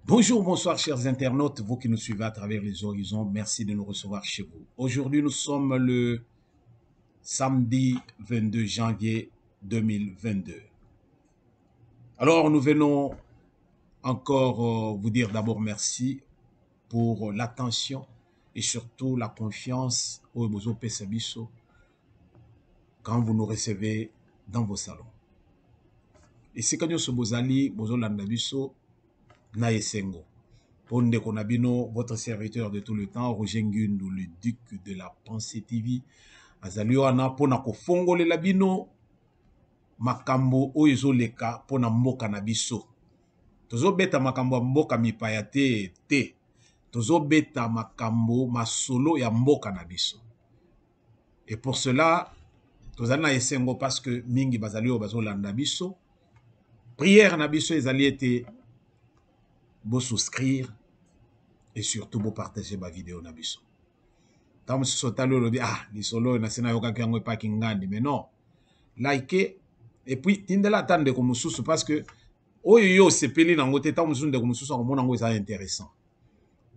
Bonjour, bonsoir chers internautes, vous qui nous suivez à travers les horizons, merci de nous recevoir chez vous. Aujourd'hui, nous sommes le samedi 22 janvier 2022. Alors, nous venons encore vous dire d'abord merci pour l'attention et surtout la confiance au Bozo Pesabiso quand vous nous recevez dans vos salons. Et c'est quand nous Bozali, Bozo Landabiso, na esengo. Ponde Konabino, votre serviteur de tout le temps, Roger Ngundu, le duc de la pensée TV. Azalio ana pona ko fongole labino makambo oyezo leka pona mboka na biso. Tozo beta makambo mboka mipaya te. Tozo beta makambo masolo ya mboka na biso. Et pour cela, tozali na esengo parce que mingi bazalio bazo landa biso. Prière na biso ezali ete vous souscrire et surtout vous partager ma vidéo na biso. Tant que sotalo lo di ni solo na sena yoka kyango pa kingandi, mais non. Like et puis tindela tande ko mususu parce que oyo sepeli na ngote tant mususu de ko mususu ko mona ngo ça intéressant.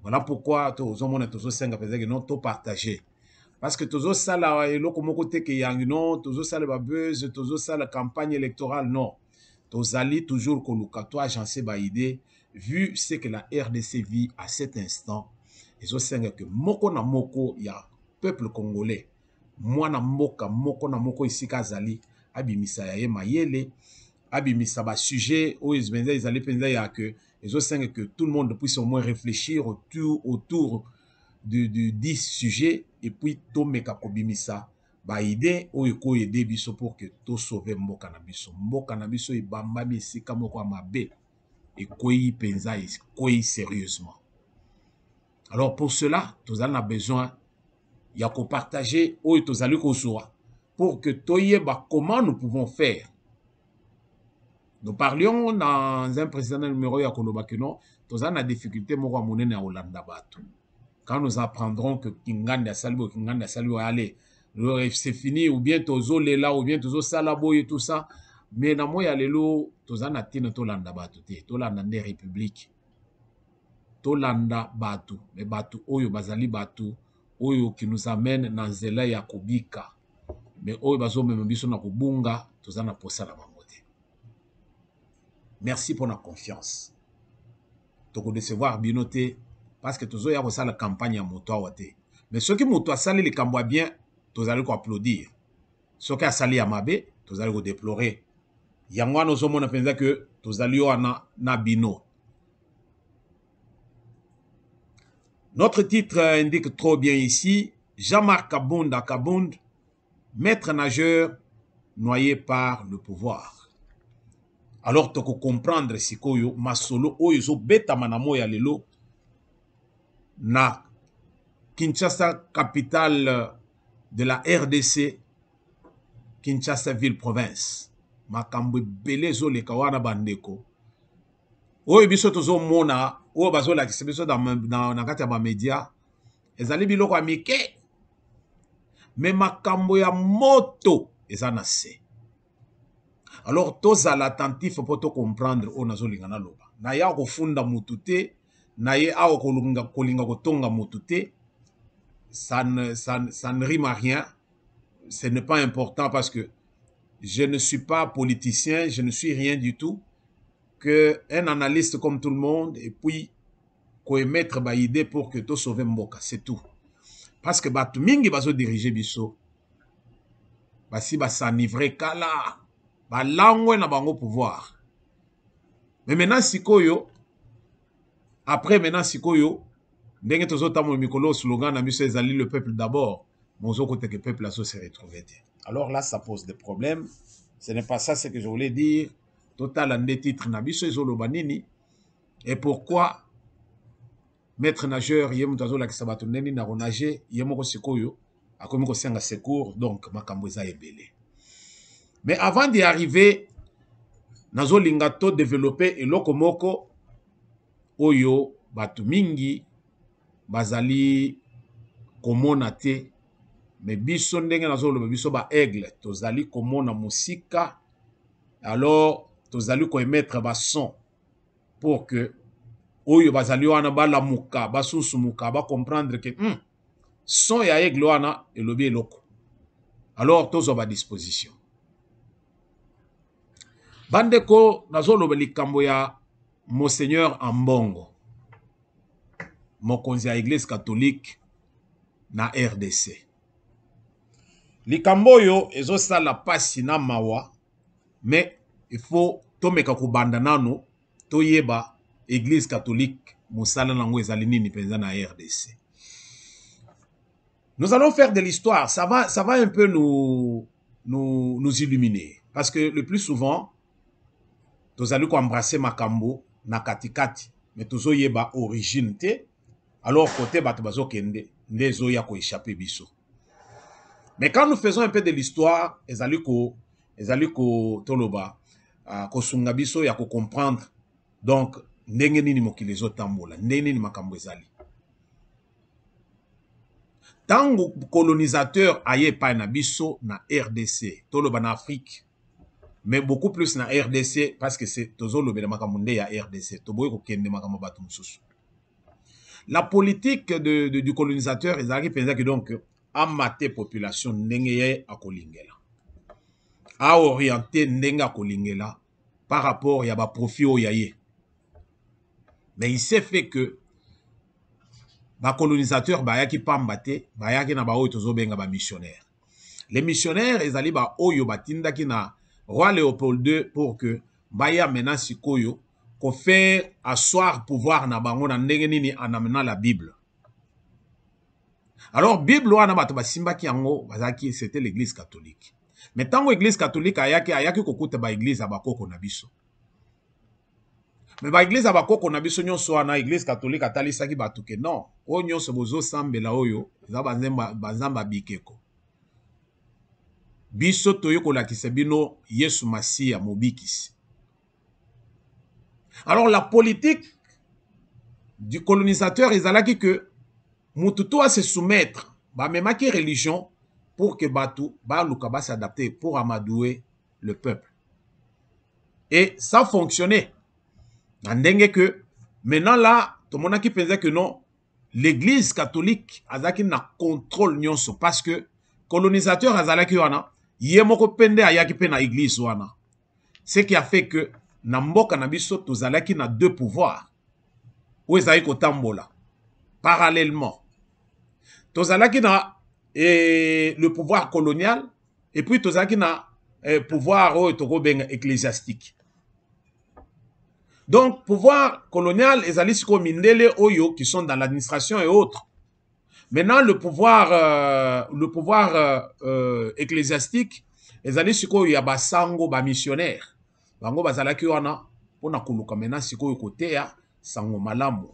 Voilà pourquoi tozo mona tozo senga peza que non to partager. Parce que tozo sala eloko moko te ke yang non, tozo sala ba buzz, tozo sala campagne électorale non. Tozali toujours ko lukato agencer ba idée. Vu ce que la RDC vit à cet instant, ils ont senti que moko na moko ya peuple congolais, moi na moko na moko ici kazali, abimisa ya mayele, abimisa ba sujet où ils allaient penser ya que ils ont senti que tout le monde puisse au moins réfléchir autour du 10 sujets et puis to meka kobimisa ba idée ou ko aider biso pour que to sauver mboka na biso ibamba bisika moko amabe. Et quoi pensa et quoi sérieusement. Alors pour cela, nous avons besoin de partager ou pour que toyeba comment nous pouvons faire. Nous parlions dans un précédent numéro ya koloba que non, nous avons la difficulté moko monene na Hollanda bato. Quand nous apprendrons que Kinganda Salbo allez, c'est fini ou bien tozo lela ou bien tozo salabo et tout ça. Mais na moya lelo tozana tina tolanda batu te tolanda nde république tolanda batu mais batu oyo bazali batu oyo qui nous amène na nzela ya kobika mais oyo bazo meme biso na kobunga tozana posala bango te. Merci pour la confiance. Toko décevoir bino te parce que tozo ya kosala campagne ya moto awa te. Mais ceux qui moto asali le kambo bien tozali ko applaudir. Ceux qui asali ya mabe tozali ko déplorer. Yangwa nous sommes pensé que tous allions na bino. Notre titre indique trop bien ici, Jean-Marc Kabound, maître nageur noyé par le pouvoir. Alors tu peux comprendre si koyo masolo oyo beta manamo ya lelo na Kinshasa, capitale de la RDC, Kinshasa ville province. Makambo belé zo le kawana bandeko oyo biso tozo mona oyo bazo la kisebiso na kati ya ba media ezali biloko ya mike mais makambo ya moto eza na se. Alors tozala attentif pour to comprendre o nazo lingana loba na ya ko funda mutu te na ye awo kolinga kotonga mutu te, ça ne rime à rien, ce n'est pas important parce que je ne suis pas politicien, je ne suis rien du tout, que un analyste comme tout le monde, et puis qu'on émettre ba idée pour que to sauver mboka, c'est tout. Parce que batu mingi bazo diriger biso, basi ba s'enivrer kala, ba langwe na bango pouvoir. Mais maintenant sikoyo, Après, maintenant, sikoyo, ndenge tozotambola mikolo slogan na biso ezali le peuple d'abord, mozo côté que le peuple a se retrouvé. Alors là, ça pose des problèmes. Ce n'est pas ça ce que je voulais dire. Total en des titres na biso ezoloba nini. Et pourquoi maître nageur yemo tazola kisabato neni na ronager yemo ko sikoyo akomi ko senga secours donc makambo eza ebele. Mais avant d'y arriver, nazo linga to développer eloko moko oyo batu mingi bazali komona te, mais biso ndenge nazoloba biso ba aigle tozali komona musika, alors tozali ko émettre ba son pour que oyo bazali wana balamuka basusumuka ba comprendre que son ya aigle wana elobi eloko. Alors tozwa ba disposition. Bandeko nazoloba likambo ya Monseigneur Ambongo, mokonzi ya Église catholique na RDC. Likambo oyo ezosala pasi na mawa, mais il faut tomeka kubanda nano toyeba Église catholique mosala nango ezali nini penza na RDC. Nous allons faire de l'histoire, ça va un peu nous illuminer, parce que le plus souvent tozali ko embrasser makambo na katikati, mais tozoyeba origine te, alors côté bato bazokende ndezo ya ko échapper biso. Mais quand nous faisons un peu de l'histoire, ezali ko toloba ko sunga biso ya ko comprendre donc ndenge nini mokili ezotambola, ndenge nini makambo ezali. Tango colonisateur aye pa na biso na RDC, toloba na Afrique, mais beaucoup plus na RDC parce que c'est tozoloba na makambo nde ya RDC, toboye ko kende makambo bato mususu. La politique du colonisateur ezali penza que donc amate population ndenge ye akolingela, a orienté ndenge akolingela par rapport ya ba profit o yaye. Mais il s'est fait que ba colonisateur bayaki pambate bayaki na ba oyo tozobenga ba missionnaire. Les missionnaires ezali ba oyo batindaki na roi Léopold II pour que baya mena sikoyo ko faire asseoir pouvoir na bango na ndenge nini anamena la Bible. Alors Bible wana bato basimbaki yango bazaki c'était l'église catholique. Mais tango église catholique ayaki kokuta ba église abakoko na biso. Mais ba église abakoko na biso nyonso wana église catholique atalisaki bato ke non, o nyonso bozo sambela oyo za banzamba bikeko. Biso toyokola kisebino Yesu Masia mobikisi. Alors la politique du colonisateur ezalaki que mututo a se soumettre ba memaki religion pour que batu ba luka ba s'adapter pour amadouer le peuple. Et ça fonctionnait. Ndenge que maintenant là tout le monde qui pensait que non, l'église catholique azaki na contrôle nyonso parce que colonisateur azalaki wana yemoko pende ayaki pe na église wana. Ce qui a fait que na mboka na biso tozalaki na deux pouvoirs. Ou ezali kotambola parallèlement. Tozalaki na le pouvoir colonial et puis tozalaki na pouvoir ecclésiastique. Donc pouvoir colonial ezali siko mindele oyo qui sont dans l'administration et autres. Maintenant le pouvoir ecclésiastique ezali siko ya basango ba missionnaire. Bango bazalaki wana pona kuluka maintenant siko côté ya sango malamu.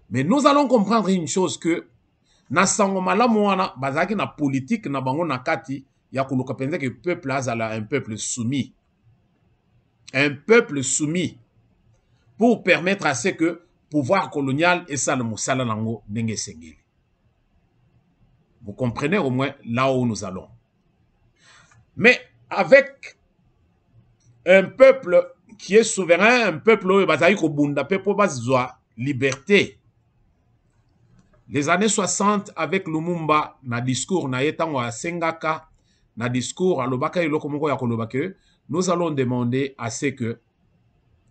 Mais nous allons comprendre une chose que na sango malamu wana bazaki na politique na bango na kati ya kuluka penza que peuple azala un peuple soumis. Un peuple soumis pour permettre à ce que pouvoir colonial et ça le musala nango ndenge sengeli. Vous comprenez au moins là où nous allons. Mais avec un peuple qui est souverain, un peuple où bazali ko bunda pepo bazwa liberté. Les années 60 avec Lumumba na discours na yetango a Sengaka na discours alobaka iloko moko ya koloba que nous allons demander à ce que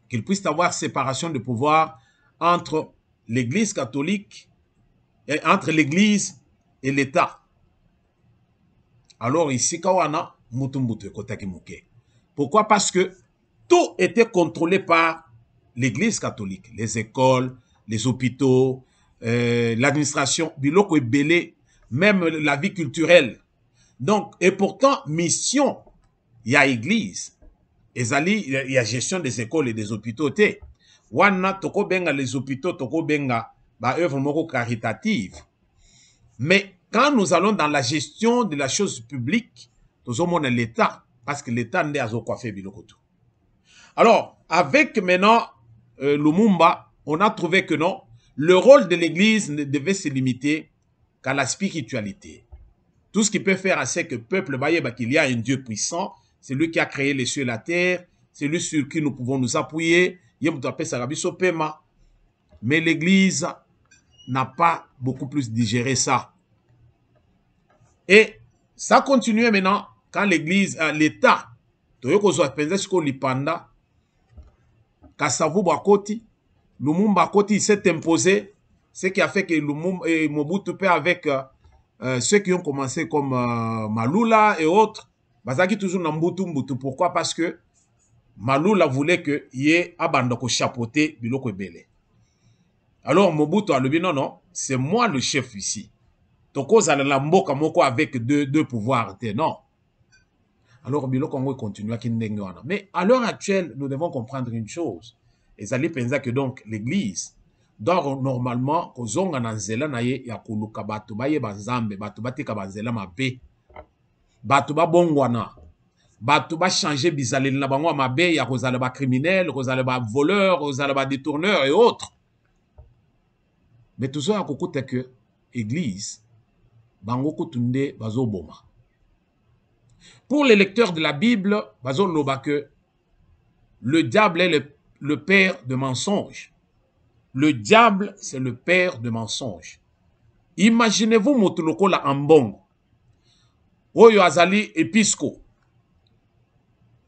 qu'il puisse avoir séparation de pouvoir entre l'église catholique et entre l'église et l'État. Alors ici kawana mutumbutu kotaki muke. Pourquoi? Parce que tout était contrôlé par l'église catholique, les écoles, les hôpitaux, l'administration, biloko ebele, même la vie culturelle. Donc, et pourtant, mission, il y a église. Ezali, il y a gestion des écoles et des hôpitaux. Wana, toko benga les hôpitaux, toko benga, ba œuvre moko caritative. Mais quand nous allons dans la gestion de la chose publique, nous avons l'État, parce que l'État n'est pas coiffé bilokoto. Alors, avec maintenant Lumumba, on a trouvé que non, le rôle de l'Église ne devait se limiter qu'à la spiritualité. Tout ce qui peut faire, c'est que le peuple va qu'il y a un Dieu puissant, c'est lui qui a créé les cieux et la terre, c'est lui sur qui nous pouvons nous appuyer. Mais l'Église n'a pas beaucoup plus digéré ça. Et ça continue maintenant quand l'Église, l'État, Kasavu Bakoti, Lumumba Bakoti s'est imposé, ce qui a fait que Lumumba et Mobutu Pe avec ceux qui ont commencé comme Malula et autres, Bazaki toujours dans Mbutu. Pourquoi? Parce que Malula voulait que Yé Abandoko chapeauté Biloko Ebele. Alors Mobutu a le dit non, c'est moi le chef ici. Toko Zalala Mboka Moko avec deux pouvoirs, non. Alors Biloko Kongo continue à Kindengoana. Mais à l'heure actuelle, nous devons comprendre une chose. Et ça lui pensa que donc l'église doit normalement kozonga na nzela na ye ya kuluka batu ba ye banzambe batu batika banzela mabe batu ba bongwana batu ba changer bizaleli na bango mabe ya kozala ba criminel kozala ba voleur kozala ba détourneur et autres. Mais tout ça a kokuta que église bango kutunde bazo boma. Pour les lecteurs de la Bible, bazo loba que le diable est le père de mensonges. Le diable, c'est le père de mensonges. Imaginez-vous motuloko la ambongo. Oyo azali episco.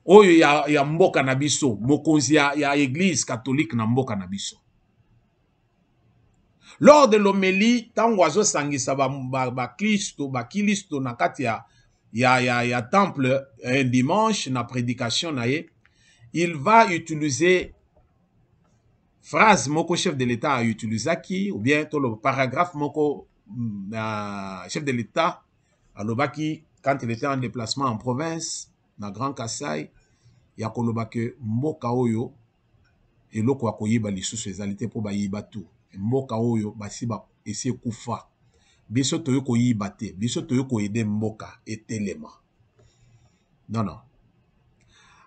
Oyo ya mboka na biso. Mokonzi ya église catholique na mboka na biso. Lors de l'homélie, tango azo sangisa ba kilisto na kati ya temple un dimanche na prédication na ye, il va utiliser phrase moko chef de l'État a utilisé qui, ou bien tout le paragraphe moko chef de l'État a lobaki quand il était en déplacement en province, dans Grand Kassai, ya koloba que mboka oyo eloko akoyiba lisusu ezalité po bayiba tout. Mboka oyo basiba esi kufa. Biso toyo koyiba te, biso toyo koyede mboka etelema. Non.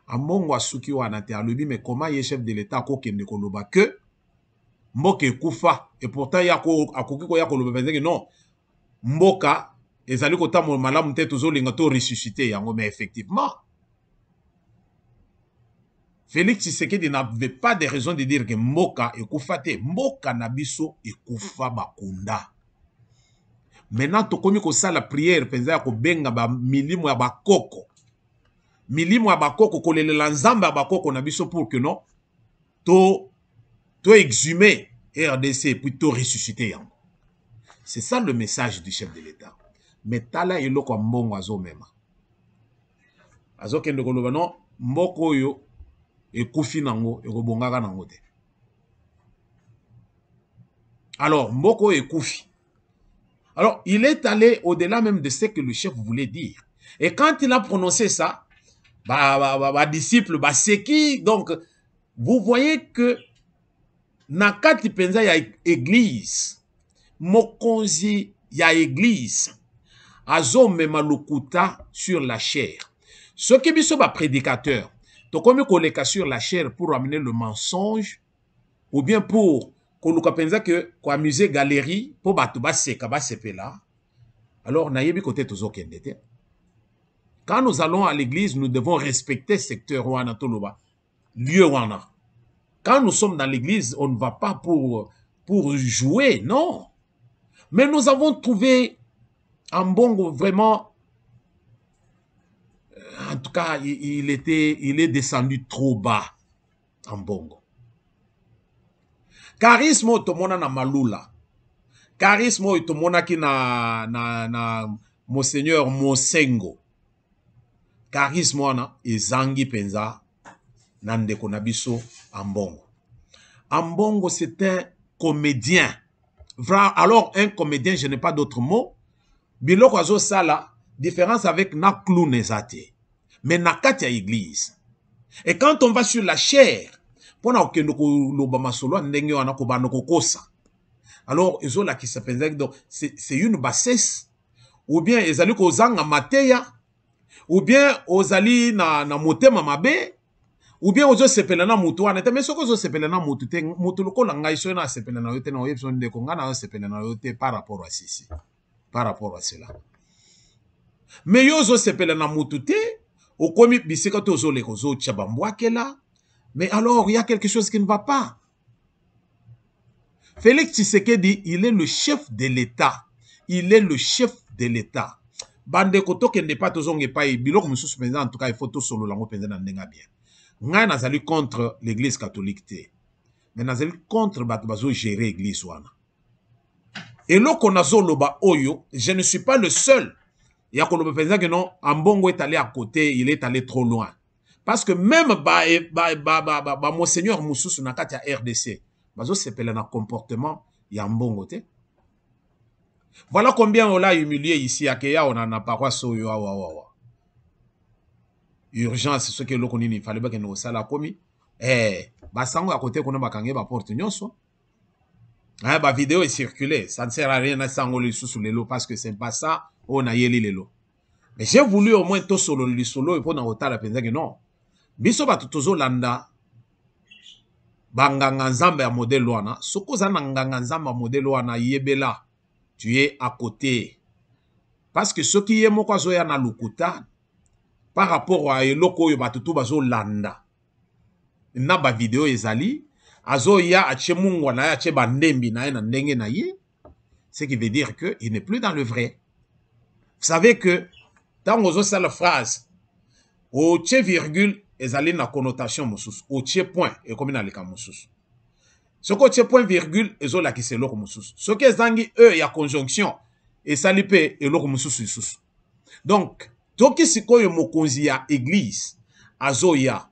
Ambongo asuki wana te alobi mais comment ye chef de l'État ko kende koloba que mboka ekufa et pourtant yako akoki ko yakoloba bezenge non mboka ezali ko tamo malamu te tozolinga to ressusciter yango mais effectivement Félix Tshisekedi n'avait pas de raison de dire que mboka ekufa te mboka na biso ekufa bakunda. Maintenant tokomi ko sala prière penza ya ko benga ba milimo ya bakoko. Milimo ya bakoko kolelela nzamba ya bakoko na biso pour que non to exhumer RDC puis to ressusciter yango. C'est ça le message du chef de l'État. Mais tala eloko mbongo azo mema. Azo kende koloba non mboko yo ekufi nango ekobongaka nango te. Alors mboko ekufi. Alors il est allé au-delà même de ce que le chef voulait dire. Et quand il a prononcé ça, disciple, c'est qui? Donc, vous voyez que nakati penza ya église, mokonzi ya église, azo mema lokuta sur la chair. Ce qui biso ba prédicateur, to komi koleka sur la chair pour amener le mensonge, ou bien pour koluka penza que ko amuser galerie, pour batu ba seka ba sepela. Alors na yebi kote tozo kende te. Quand nous allons à l'église, nous devons respecter ce secteur wana toloba, lieu wana. Quand nous sommes dans l'église, on ne va pas pour jouer, non. Mais nous avons trouvé Ambongo vraiment, en tout cas, il est descendu trop bas, Ambongo. Charisme otomona na Malula. Charisme otomona ki na Monseigneur Mosengo. Charisme wana ezangi penza na ndeko na biso Ambongo. Ambongo c'est un comédien. Alors, un comédien, je n'ai pas d'autre mot. Biloko azo sala, différence avec na clown ezate. Mais na kati ya église. Et quand on va sur la chair, pona okendo ko lobama solo ndenge wana ko bana ko kosa. Alors, ezola qui s'appelle donc c'est une bassesse ou bien ezali ko zanga mateya ou bien ozali na motema mabe ou bien ozo sepela na mutu wana te mais soko ozo sepela na mutu te mutu lokola ngai so na sepela na yote na oyebso ndeko ngana sepela na yote par rapport à ceci. Par rapport à cela. Mais yo ozo sepela na mutu te okomi bisika to ozo leko ozo tchabambwakela. Mais alors, il y a quelque chose qui ne va pas. Félix Tshisekedi, il est le chef de l'État. Il est le chef de l'État. Bande koto kende pa tozonge pa biloko mususu penza en tout cas il faut to solo lango penza na ndenga bien. Ngai nazali contre l'église catholique te. Mais nazali contre bato bazo gérer église wana. Et loko nazo loba oyo, je ne suis pas le seul. Il y a koloba penza que non, Ambongo est allé à côté, il est allé trop loin. Parce que même Monseigneur Moussous na kati ya RDC, bazo sepela na comportement ya Mbongo te. Voilà combien on l'a humilié ici à Keya, on en a paroisse oyo awa. Urgence, ce que l'on il fallait pas que nous ça la commis. Basango à côté qu'on a bakangé ba porte nyonso. Ba vidéo est circulée, ça ne sert à rien à sango le sous les lots parce que c'est pas ça, on a yeli les lots. Mais j'ai voulu au moins to solo le solo et pour na otala penza que non. Biso batu tozo landa banganga nzambe ya modèle wana soko za na nganga nzambe ya modèle wana yebela tu es à côté parce que ce qui est moko azoya na lukuta par rapport à eloko oyo batu to bazo landa na ba vidéo ezali azoya ache mungwa na ache bandembi na na ndenge na ye, ce qui veut dire que il n'est plus dans le vrai. Vous savez que dans ozo ça la phrase au tche virgule ezali na connotation mosusu au tche point et comme na leka mosusu soko tche point virgule ezola ki se loko mosusu soki ezangi e ya conjonction esali pe eloko mosusu isusu. Donc toki sikoyo mokonzi ya église azoya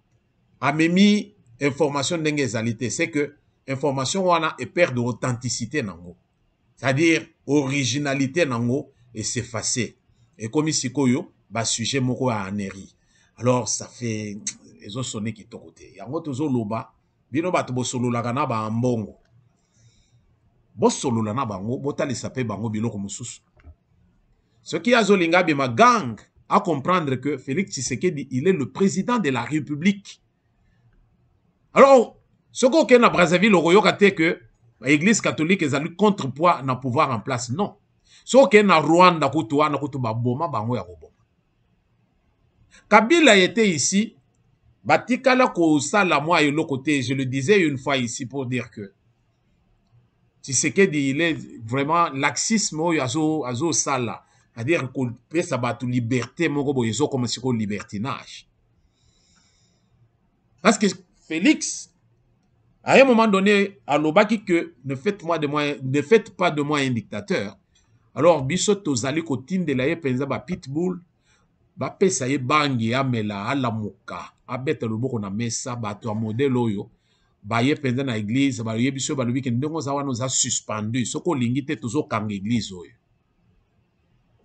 amemi information ndenge ezali te, c'est que information wana e perd d'authenticité nango, c'est-à-dire originalité nango et s'effacer et comme sikoyo ba sujet moko ya aneri. Alors ça fait ezo sonné qui to côté yango tozo loba bino bato bo solo la kana ba mbongo bo solo la na bango botali sape bango biloko mususu ce qui a zolinga bi ma gang à comprendre que Félix Tshisekedi il est le président de la République. Alors ce qu'on a Brazzaville oyoka te que l'église catholique ezali contrepoids na pouvoir en place, non. Ce qu'on a Rwanda kutuwa na kutuba boma bango ya boma. Kabila était ici, batikala ko sala moi et l'autre côté, je le disais une fois ici pour dire que Tshisekedi il est vraiment laxisme azo sala, c'est-à-dire qu'on peut sa batu liberté moko bo yezo comme si ko libertinage. Parce que Félix à un moment donné à l'obaki que ne faites pas de moi un dictateur. Alors biso tozali ko tindela ye penza ba pitbull ba pesa ye bangi amela ala muka abeta loboko na mesa bato a modèle oyo ba ye penza na église ba ye biso ba lobi ke ndongo za wana za suspendu soko lingi te tozo kanga église oyo.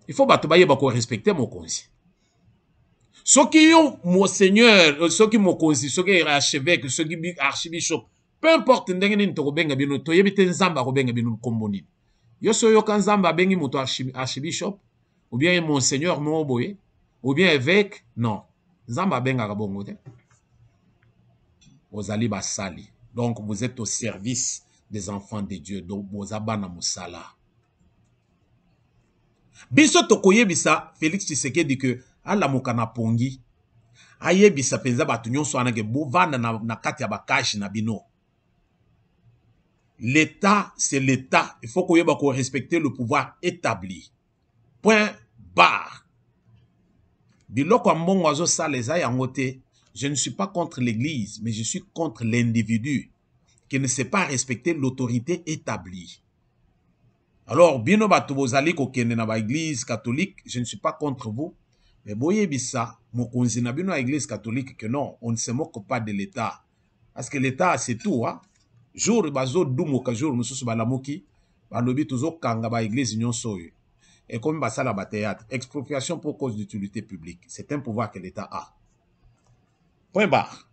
Il faut bato ba ye ba ko respecter mokonzi. Soki yo monseigneur soki mokonzi soki archevêque soki archbishop peu importe ndenge nini to benga bino to yebite nzamba ko benga bino komboni. Yo so yo kanzamba bengi moto archbishop ou bien monseigneur moboye ou bien évêque, non. Zamba benga kabongo te. Ozali basali. Donc vous êtes au service des enfants de Dieu. Donc vous abana musala. Biso tokoye bisa Félix Tshisekedi que ala mokana pongi. Aye bisa penza batu nyonso anake bovanda na kati ya bakashi na bino. L'État, c'est l'État. Il faut qu'on respecte le pouvoir établi. Point barre. Biloko mbongo azo saleza yangote. Je ne suis pas contre l'église, mais je suis contre l'individu qui ne sait pas respecter l'autorité établie. Alors, bino bato bozali ko kende na ba église catholique, je ne suis pas contre vous, mais boye bisa mokonzi na bino a église catholique que non, on ne se moque pas de l'État. Parce que l'État c'est tout, hein. jour bazo dumoka jour mususu balamuki balobi tozo kanga ba église nyonso oyo et comme basala ba théâtre expropriation pour cause d'utilité publique c'est un pouvoir que l'État a. Point barre.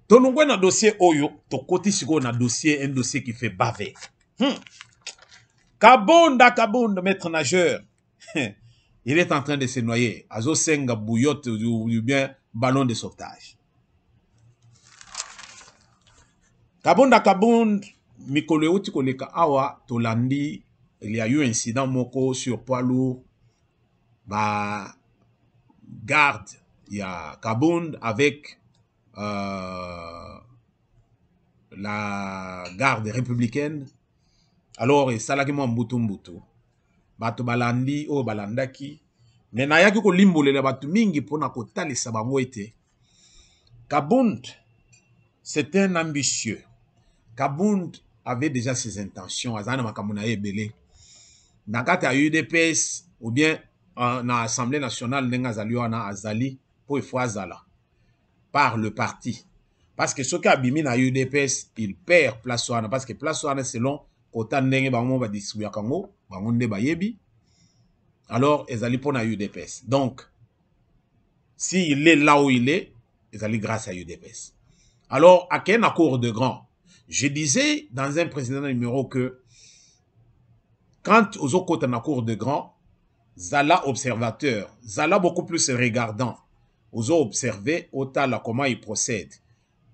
Tonungwe na dossier oyo tokoti siko na dossier un dossier qui fait baver. Kabonda maître nageur. Il est en train de se noyer. Azo senga bouillotte ou bien ballon de sauvetage. Kabonda mikolo uti koleka awa tolandi il y a eu un incident moko sur poids lourd ba garde il y a Kabonda avec la garde républicaine. Alors et salaki mo mbutu bato balandi o balandaki mais nayaki ko limbolela bato mingi pona kotalisa bango ete Kabonda c'est un ambitieux. Kabonda avait déjà ses intentions azana makambo na ebele na kati ya UDPS ou bien na Assemblée nationale ndenga azali wana azali po ifo azala par le parti parce que ce qui abimi na UDPS il perd place wana parce que place wana selon kota ndenge bango ba distribuer kango bango nde bayebi alors ezali pona UDPS donc si il est là où il est ezali grâce à UDPS. Alors à quel accord de grand. Je disais dans un précédent numéro que quand aux autres en cours de grand, Zala observateur, Zala beaucoup plus regardant, aux observer autant là comment il procède.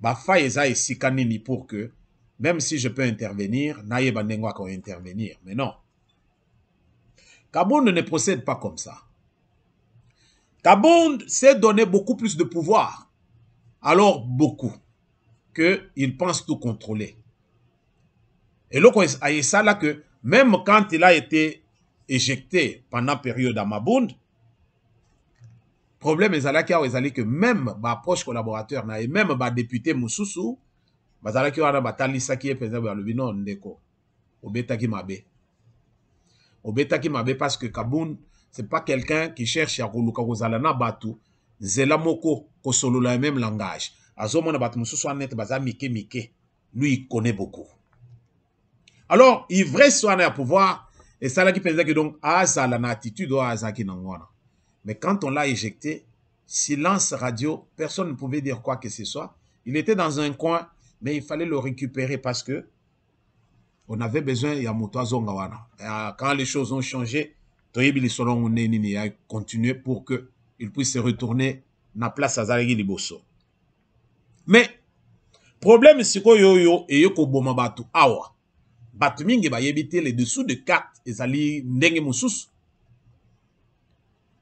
Bafa eza ici kanini pour que même si je peux intervenir, naye bandengwa qu'on intervenir, mais non. Kabonda ne procède pas comme ça. Kabonda s'est donné beaucoup plus de pouvoir, alors beaucoup que il pense tout contrôler. Et là, il ça là que même quand il a été éjecté pendant la période à Mabound, problème est que même ma proche collaborateur et même ma député Moussoussou, bazalaki wana batalisa qui est président de l'Ubino ndeko obetaki mabe. Obetaki mabe parce que Kabonda c'est pas quelqu'un qui cherche à koluka kozalana batu zela moko kosolola même langage. Azomona batu Moussoussou anet baza mike. Lui il connaît beaucoup. Alors, il vrai soit à pouvoir, et ça là qui pensait que donc, ça la attitude ou qui n'en. Mais quand on l'a éjecté, silence radio, personne ne pouvait dire quoi que ce soit. Il était dans un coin, mais il fallait le récupérer parce que on avait besoin de Yamuto Zongawana. Quand les choses ont changé, Toyebi Lissolong a continué pour qu'il puisse se retourner dans la place à Zalagi Liboso. Mais, problème, c'est que yo et yo koboma batu awa. Batu mingi ba yebite les dessous de carte ezali ndenge mususu.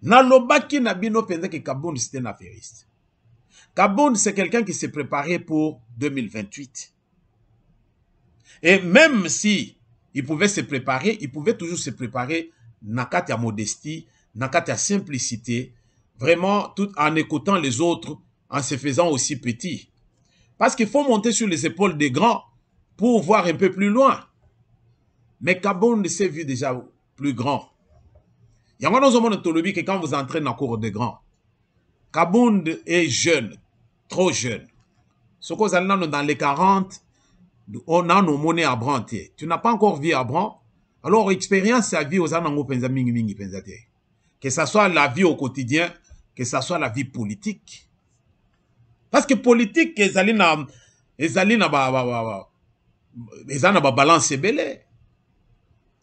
Na lobaki na bino penza que Kabonda c'était un affairiste. Kabonda c'est quelqu'un qui s'est préparé pour 2028. Et même si il pouvait se préparer, il pouvait toujours se préparer nakati à modestie, nakati à simplicité, vraiment tout en écoutant les autres, en se faisant aussi petit. Parce qu'il faut monter sur les épaules des grands pour voir un peu plus loin. Mais Kabonda s'est vu déjà plus grand. Il y a un monde de que quand vous entrez dans la cour des grands, Kabonda est jeune, trop jeune. Ce que vous allez dans les 40, on a nos monnaies à branter. Tu n'as pas encore vu à brant, alors expérience sa vie aux anango penza mingi penzate. Que ce soit la vie au quotidien, que ce soit la vie politique. Parce que politique, ils allaient na balance belé.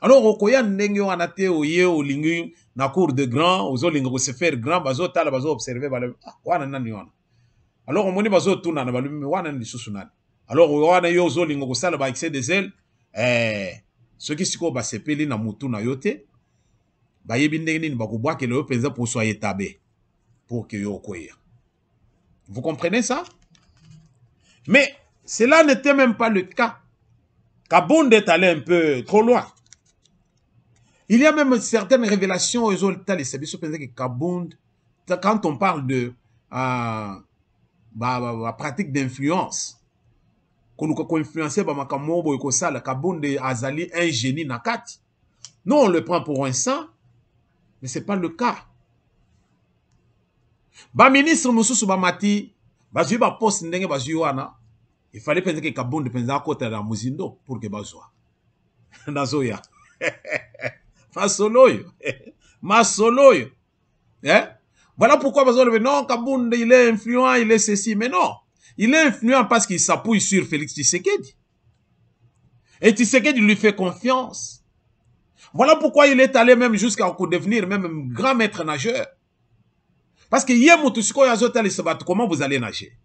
Alors, okoya ndenge wana te oye olingi na cour de grand, ozolinga se faire grand, bazo tala bazo observer wana nani wana. Alors, omoni bazo tuna na balumi wana ndi susunani. Alors, wana yo ozolinga kosala ba excès de zèle, ceux qui siko ba sepeli na mutu na yote, ba yebi ndenge nini bakubwa ke le penza pour soyer tabé pour que yo okoya. Vous comprenez ça? Mais cela n'était même pas le cas. Kabonda est allé un peu trop loin. Il y a même certaines révélations aux résultats les services que Kabonda, quand on parle de pratique d'influence, qu'on nous influencer par Makamobo et Kosala, Kabonda azali un génie nakati. Non, on le prend pour un saint, mais ce n'est pas le cas. Ba ministre Moussoussou Bamati, bazui ba poste ndenge bazui wana, il fallait penser que Kabonde pensait à côté de la Muzindo pour que Bazoa. Nazoya. Masoloyo. Masoloyo. Hein? Voilà pourquoi Bazoa dit non, Kabonde, il est influent, il est ceci. Mais non. Il est influent parce qu'il s'appuie sur Félix Tshisekedi. Et Tshisekedi lui fait confiance. Voilà pourquoi il est allé même jusqu'à devenir même grand maître nageur. Parce que comment vous allez nager?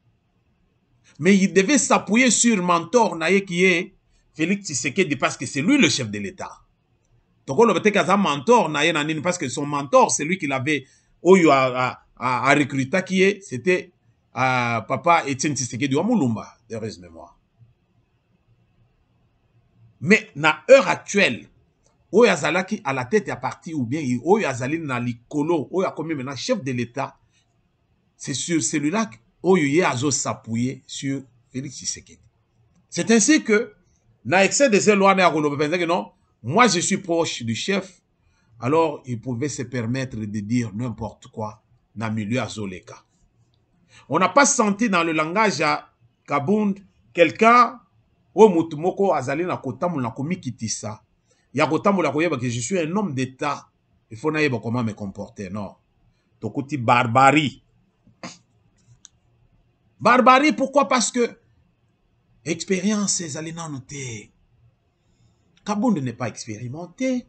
Mais il devait s'appuyer sur le mentor qui est Félix Tshisekedi parce que c'est lui le chef de l'État. Donc on peut dire mentor parce que son mentor, c'est lui qui l'avait à recruter qui est, c'était Papa Etienne Tshisekedi wa Mulumba, heureuse mémoire. Mais à l'heure actuelle, Oyazalaki à la tête à parti ou bien Oyazali na likolo, Oyakomi maintenant chef de l'État, c'est sur celui-là Oyoye Azo s'appuyer sur Félix Tshisekedi. C'est ainsi que, dans l'excès de ces lois, non, moi je suis proche du chef, alors il pouvait se permettre de dire n'importe quoi dans le milieu Azoleka. On n'a pas senti dans le langage à Kabund quelqu'un au Mutumoko Azali na kotamu na komi kitisa. Ya kotamu la koyeba que je suis un homme d'État. Il faut naïba comment me comporter. Non. Tokoti barbarie. Barbarie, pourquoi? Parce que expérience, ces alénas notés. Kabund n'est pas expérimenté.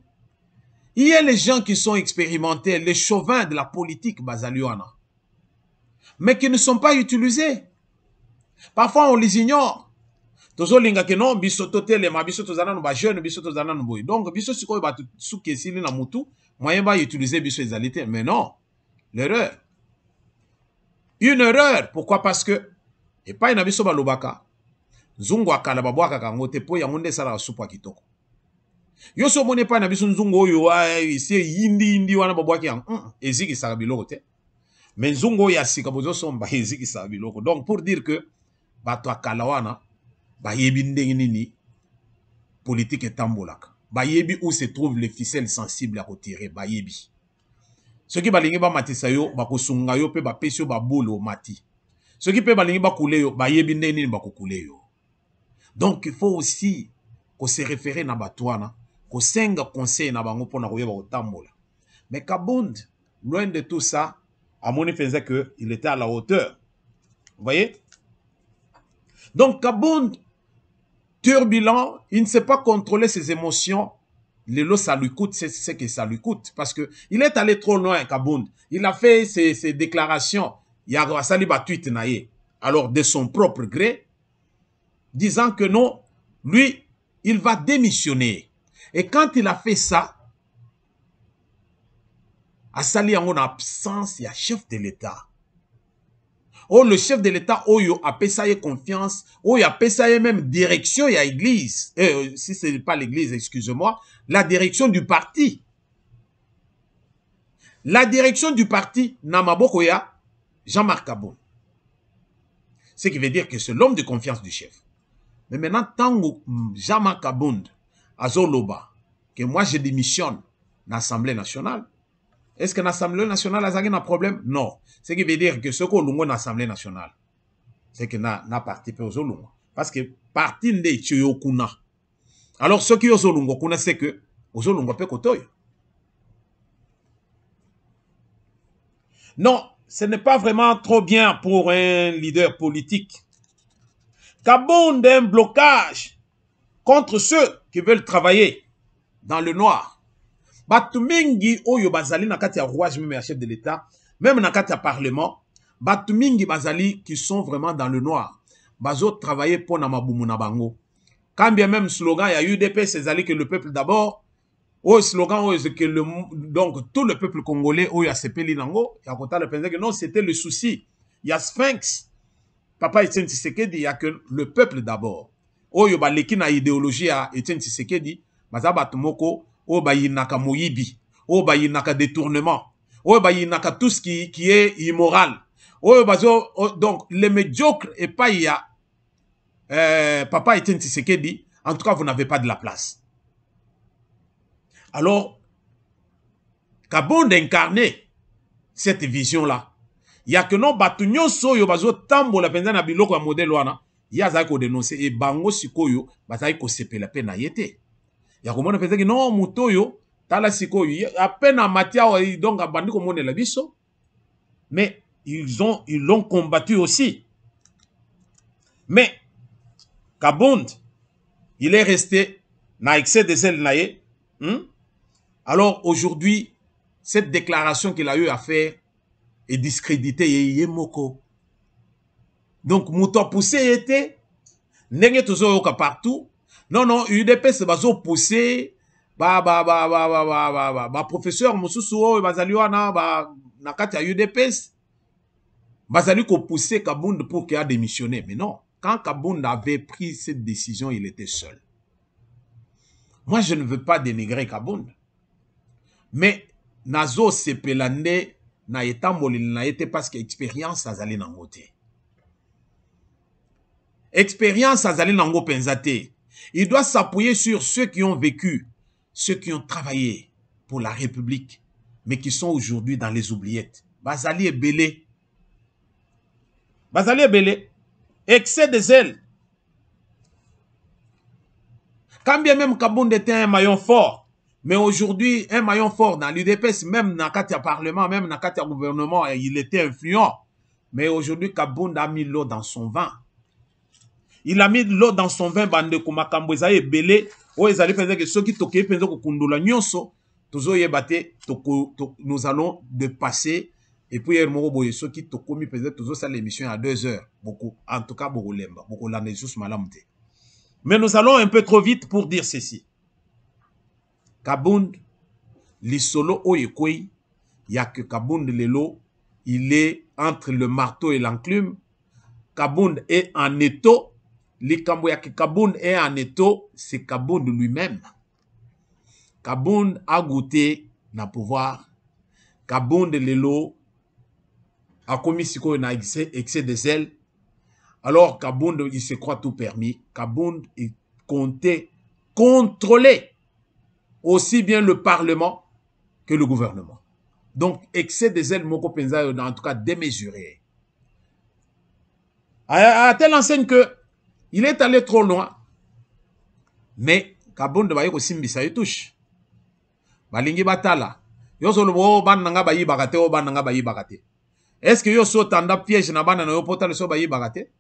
Il y a les gens qui sont expérimentés, les chauvins de la politique basaliana, mais qui ne sont pas utilisés. Parfois, on les ignore. Tozo linga ke non biso totelema biso tozana no ba jeune biso tozana no boy. Donc biso sikoyo ba suki esili na mutu moyen ba utiliser biso ezalité, mais non. L'erreur. Une erreur. Pourquoi? Parce que et pas ina biso ba lobaka. Nzungu akala babwaka kango te po yango nde sala supa kitoko. Yo so mone pa na biso nzungu oyo ici yindi wana babwaki yang eziki sala biloko te. Mais nzungu ya sika bozo somba eziki sala biloko. Donc pour dire que bato akala wana bayebi ndenge nini politique etambolaka. Bayebi où se trouvent les ficelles sensibles à retirer. Bayebi. Ceux qui balingi ba matisa yo bakosunga yo pe ba pesio ba bolo mati. Ceux qui pe balingi ba kule yo bayebi ndenge nini bakokule yo. Donc il faut aussi qu'on se réfère na batouana, qu'on senga conseil na bango pona koyeba otambola. Mais Kabund, loin de tout ça, à mon avis que il était à la hauteur. Vous voyez? Donc Kabund turbulent, il ne sait pas contrôler ses émotions. Le lot, ça lui coûte, c'est ce que ça lui coûte. Parce que il est allé trop loin, Kabund. Il a fait ses déclarations. Il a sali tweet naïe. Alors, de son propre gré, disant que non, lui, il va démissionner. Et quand il a fait ça, à sali en absence, il y a chef de l'État. Oh, le chef de l'État, oh, il a payé confiance, oh, il a payé même direction, il y a l'église. Si ce n'est pas l'église, excusez-moi, la direction du parti. La direction du parti, Namabokoya, Jean-Marc Kabund. Ce qui veut dire que c'est l'homme de confiance du chef. Mais maintenant, tant que Jean-Marc Kabund, Azoloba, que moi je démissionne dans l'Assemblée nationale, est-ce que l'Assemblée nationale a un problème? Non. Ce qui veut dire que ce qu'on a dans l'Assemblée nationale, c'est que n'a participé aux Olungo. Parce que parti de Tchiyokuna. Alors, ce qui est aux Olungo, c'est que aux Olungo peut kotoy. Non, ce n'est pas vraiment trop bien pour un leader politique. Kabund a un blocage contre ceux qui veulent travailler dans le noir. Batumingi oyo bazali na kati ya rouage même ya chef de l'État, même na kati ya parlement, batumingi bazali qui sont vraiment dans le noir. Bazo travailler pour na mabumu na bango. Quand bien même slogan ya UDP c'est que le peuple d'abord, au slogan c'est que donc tout le peuple congolais oyo a sepeli nango, ya kota le penser que non, c'était le souci. Il y a Sphinx. Papa Etienne Tshisekedi, il y a que le peuple d'abord. Oyo ba leki na idéologie ya Etienne Tshisekedi, bazaba tumoko o bayinaka moyibi, o bayinaka détournement, o bayinaka tout ce qui est immoral. O bazo donc les médiocres et pas il y a Papa Etienne Tshisekedi, en tout cas vous n'avez pas de la place. Alors Kabund incarné cette vision là. Il y a que non batunyo so yo bazo tambo la penza na biloko ya modèle wana. ye azali kodénonce et bango sikoyo bazali kosepela pe na ye te ya komona pezaki non moto oyo tala sikoyo ape na matia donc abandi komonela biso mais ils l'ont combattu aussi mais Kabund il est resté na excès des ailes na ye alors aujourd'hui cette déclaration qu'il a eu à faire est discréditée ye moko donc moto poussé était ndenge tozo yoka partout non UDPS bazo pousser ba professeur mususu oyo bazali wana ba na kati ya UDPS bazali ko pousser Kabund pour qu'il a démissionné mais non quand Kabund avait pris cette décision il était seul. Moi je ne veux pas dénigrer Kabund mais nazo sepelande na etamboli na été parce que expérience azali nango te. Expérience azali nango penzate. Il doit s'appuyer sur ceux qui ont vécu, ceux qui ont travaillé pour la République, mais qui sont aujourd'hui dans les oubliettes. Bazali est belé. Bazali est belé. Excès de zèle. Quand bien même Kabund était un maillon fort, mais aujourd'hui, un maillon fort dans l'UDPS, même dans le Parlement, même dans le gouvernement, il était influent. Mais aujourd'hui, Kabund a mis l'eau dans son vin. Il a mis l'eau dans son vin, bande kumakambo ezaye belé. O ezali penza que ceux qui toquent penza ko kundula nyonso. Tozo yebate nous allons dépasser. Et puis hier moko boye ceux qui tokomi penza tozo ça l'émission à 2 heures. Beaucoup, en tout cas beaucoup lemba, beaucoup l'année juste malamte. Mais nous allons un peu trop vite pour dire ceci. Kabund, l'isolo oyekoi, y a que Kabund lelo, il est entre le marteau et l'enclume. Kabund est en étau. Likambo ya Kabund est en étau, c'est Kabund lui-même. Kabund a goûté na pouvoir. Kabund lelo a commis siko na excès de zèle. Alors Kabund il se croit tout permis. Kabund est compté contrôler aussi bien le Parlement que le gouvernement. Donc excès de zèle moko penza en tout cas démesuré. À telle enseigne que il est allé trop loin. Mais Kabund ba yeko simbisa touche. Balingi batala. Yo solo bo bananga ba yibakate o bananga ba yibakate. Est-ce que yo so tanda piège na bana na yo potale so ba yibakate?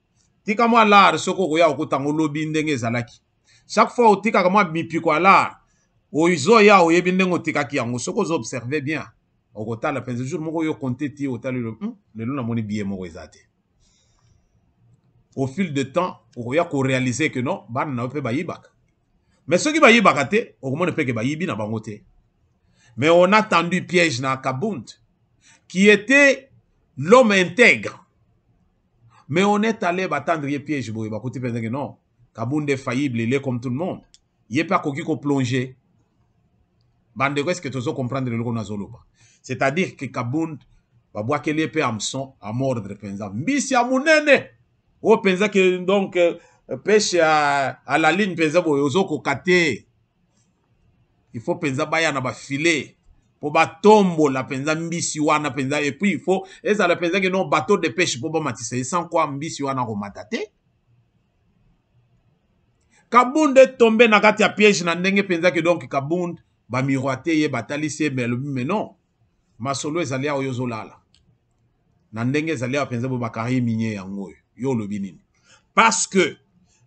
Tika moi l'art soko ko ya okutango lobi ndenge ezalaki. Chaque fois otika kama mipiko l'art. O izo ya o yebi ndenge otika ki yango soko zo observer bien. Okotala penze jour moko yo compter ti otale le na moni bien moko ezate. Au fil de temps, on a réalisé que non, ban na peut ba yibaka. Mais ceux qui ba yibaka te, on ne peut que ba yibi na bangote. Mais on a tendu piège na Kabund, qui était l'homme intègre. Mais on est allé battre piège boy, ba côté penser que non, Kabund est faillible, il est comme tout le monde. Il est pas coquille qu'on plonge. Bande est-ce que tu veux comprendre le qu'on a zoloba. C'est-à-dire que Kabund va boire qu'elle est peu Hamson à mordre penza. Mbisi ya munene. O penza que donc pêche à la ligne penza boyozo ko kate. Il faut penza baya na ba filet pour ba tombo la penza mbisi wana penza et puis il faut et ça la penza que non bateau de pêche pour ba matisse sans quoi mbisi wana ko matate. Kabund est tombé na kati ya piège na ndenge penza que donc Kabund ba miroiter ye batalise mais non. Masolo ezali a oyozo lala. Na ndenge ezali a penza bo bakari minier yango. Yo lobi nini parce que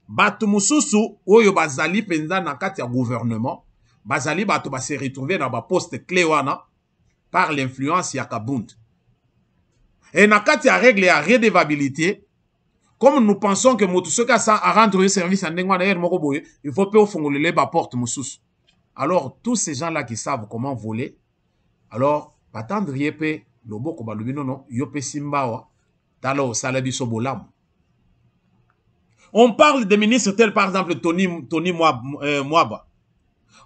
batu mususu oyo bazali penza na kati ya gouvernement bazali batu ba se retrouver na ba poste clé wana par l'influence ya Kabund et na kati ya règle ya redevabilité comme nous pensons que motu soka sa a rendre service à ndenge wana moko boye il faut pe ofungolele ba porte mususu alors tous ces gens là qui savent comment voler alors batandrier pe loboko ba lobi non yo pe simbawa talo salabi sobolam. On parle des ministres tels par exemple Tony Mwaba.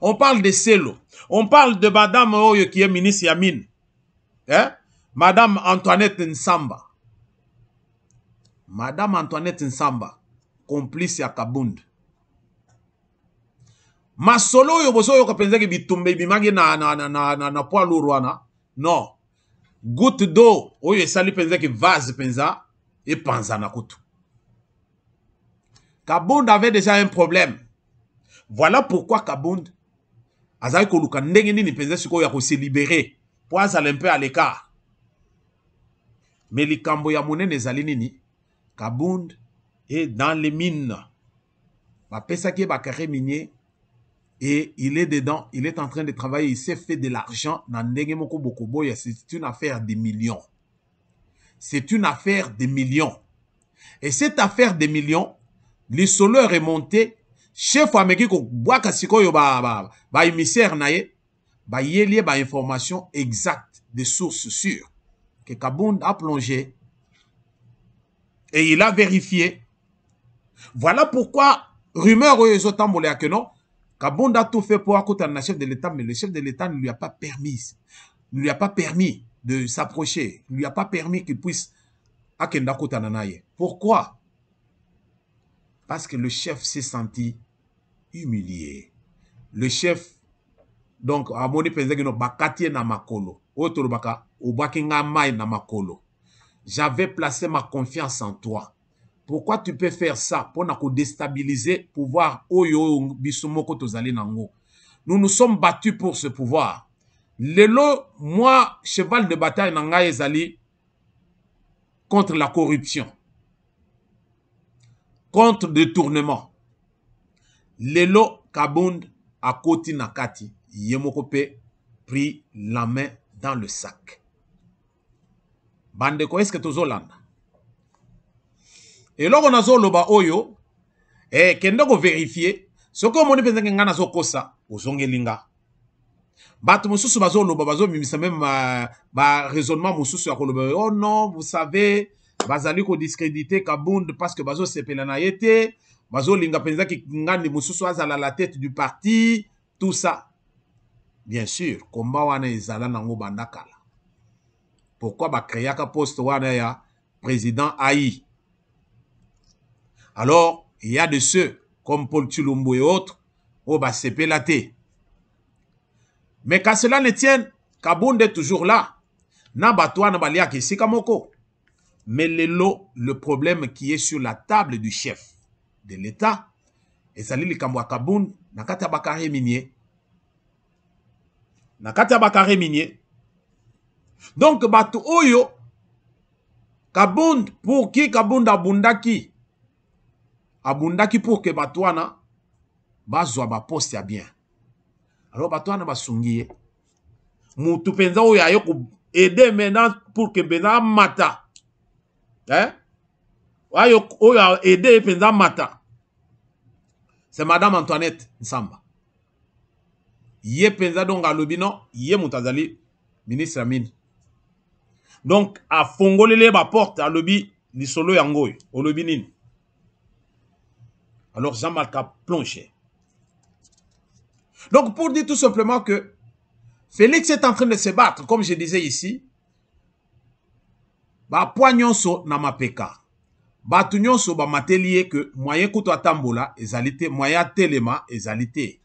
On parle de Selo. On parle de Madame Oyo qui est ministre Yamine. Hein? Madame Antoinette Nsamba. Madame Antoinette Nsamba. Complice ya Kabund. Masolo yo boso yo kapenza ki bitumbe bimagi na poa lourwana. Non. Goutte d'eau. Oyo esali penza ki vase penza. Et panza na kutu. Kabound avait déjà un problème. Voilà pourquoi Kabound azali koluka ndenge nini penza siko ya ko se libérer pour azala un peu à l'écart. Mais likambo ya monene ezali nini? Kabound est dans les mines. Ba pesa ki ba carré minier et il est dedans, il est en train de travailler, il s'est fait de l'argent dans ndenge moko bokoboya, c'est une affaire de millions. C'est une affaire de millions. Et cette affaire de millions, le solo est remonté, chef américain ko boaka sikoyo ba émissaire naye, ba yeli ba information exacte de sources sûres que Kabound a plongé et il a vérifié. Voilà pourquoi rumeur aux tambolé que non, Kabound a tout fait pour accoter le chef de l'État, mais le chef de l'État ne lui a pas permis, de s'approcher, ne lui a pas permis qu'il puisse akenda kota nanaye. Pourquoi? Parce que le chef s'est senti humilié. Le chef, donc, a moni penzegino bakati na makolo. Otoro baka, obakinga mai na makolo. J'avais placé ma confiance en toi. Pourquoi tu peux faire ça pour nous déstabiliser pouvoir oyo bisumoko tozali nango? Nous nous sommes battus pour ce pouvoir. Lelo, moi, cheval de bataille nanga ezali contre la corruption, contre le détournement. Lelo Kabound a koti nakati, yemokope pris la main dans le sac. Bandeko, est-ce que tozolanda? Et là, on a zoloba oyo, et kendo ko vérifier, ce que moni penza ngana zo kosa, ozongelinga. Bato mususu bazo loba bazo mimisa même ba raisonnement mususu ya koloba, oh non, vous savez, bazali ko discréditer Kabound parce que bazo sepela na yete, bazo linga penza ki ngani mususu azala la tête du parti, tout ça. Bien sûr, combat wana ezala nango bandakala. Pourquoi ba créaka poste wana ya président AI? Alors, il y a de ceux, comme Paul Tshilombo et autres, au bas sepelate. Mais qu'à cela ne tienne, Kabound est toujours là. Na batwa na balia ki sikamoko. Mais le problème qui est sur la table du chef de l'État, et ça li kamwa Kabound, nakata bakare minier. Nakata bakare minier. Donc, batu oyo, Kabound, pour qui Kabound abundaki? Abundaki pour que batouana bazwa ba poste ya bien. Alors batouana basungiye. Moutou penza oya yo aider maintenant pour que bena mata. Hein? Oya oya aider penza mata. C'est Madame Antoinette Nsamba. Yé penza donc alobi non, yé moutazali ministre Amine. Donc a fongolele ba porte alobi li solo yangoy, olobi nini. Alors Jean-Marc a plongé. Donc pour dire tout simplement que Félix est en train de se battre, comme je disais ici. Ba poignonso na mapeka. Ba tunyonso ba matelier que moyen kuto atambola ezalité, moyen telema ezalité.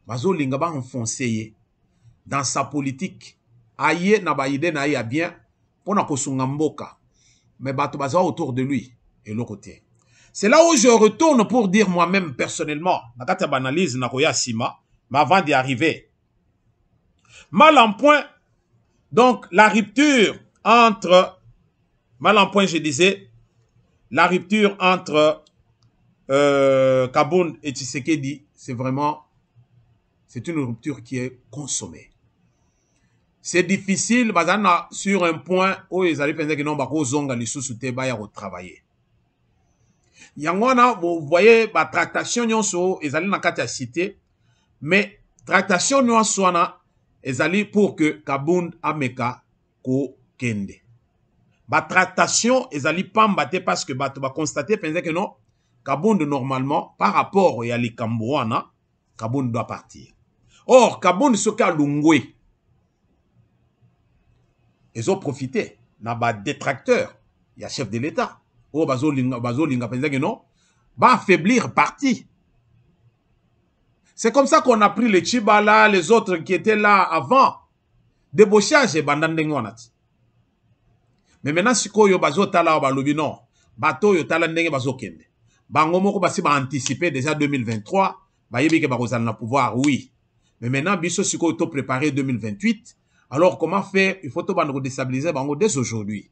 Bazo linga ba enfoncé dans sa politique. Aye na ba ide na ya bien pour na kosunga mboka. Mais bato bazo autour de lui et l'autre côté. C'est là où je retourne pour dire moi-même personnellement, nakata banalise nakoya sima, mais avant d'y arriver. Mal en point, donc la rupture entre, mal en point je disais, la rupture entre Kabound et Tshisekedi, c'est vraiment, c'est une rupture qui est consommée. C'est difficile, bazana sur un point où ils allaient penser que non, bako zonga li sous-souté baya retravailler. Yangwana, vous voyez, la tractation nyonso, ils allaient dans la cité, mais tractation nyonso, ils allaient pour que Kabound ameka ko kende. La tractation, ils allaient pas m'battre parce que bah constater que non, Kabound normalement, par rapport à l'Ikambouana, Kabound doit partir. Or, Kabound ce qu'a Lungwe, ils ont profité, n'a pas détracteur, il y a chef de l'État. Oh, bazo linga penza que non, va affaiblir parti. C'est comme ça qu'on a pris les Chibala, les autres qui étaient là avant. Débauchage et bandandengonat. Mais maintenant, si ko yo bazo tala balobi non, bato yo tala ndenge bazo kende. bango moko basi ba anticiper déjà 2023 ba yebi ke ba kozala na pouvoir oui mais maintenant biso siko to préparer 2028 alors comment faire il faut to bando déstabiliser bango dès aujourd'hui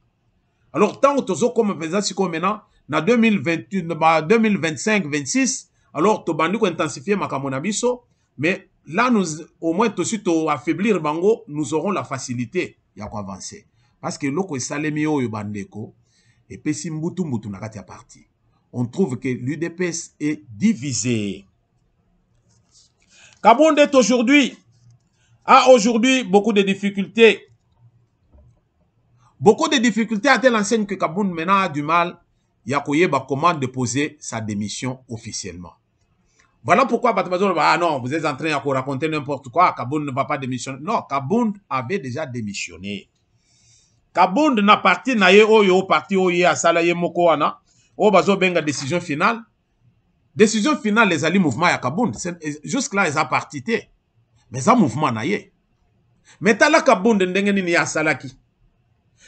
alors tant tozo comme président siko maintenant na 2028 2025 26 alors to bandi ko intensifier makambo na biso mais là nous au moins to suite affaiblir bango nous aurons la facilité ya ko avancer parce que loko esalemi oyo bandeko et pesi mbutu mbutu na kati ya parti on trouve que l'UDPS est divisé. Kabonde aujourd'hui a aujourd'hui beaucoup de difficultés. Beaucoup de difficultés à telle enseigne que Kabonde maintenant a du mal. Yakoye ba commande de poser sa démission officiellement. Voilà pourquoi Batabazo, ah non, vous êtes en train de raconter n'importe quoi. Kabonde ne va pas démissionner. Non, Kabonde avait déjà démissionné. Kabonde n'a parti na ye oyo parti oyo asala ye moko wana. Oh, bazo benga décision finale. Décision finale, les alliés mouvement ya Kabonde. Jusque-là, ils ont partité. Mais ça, mouvement na ye. Mais tala Kabonde ndengeni ni ya salaki.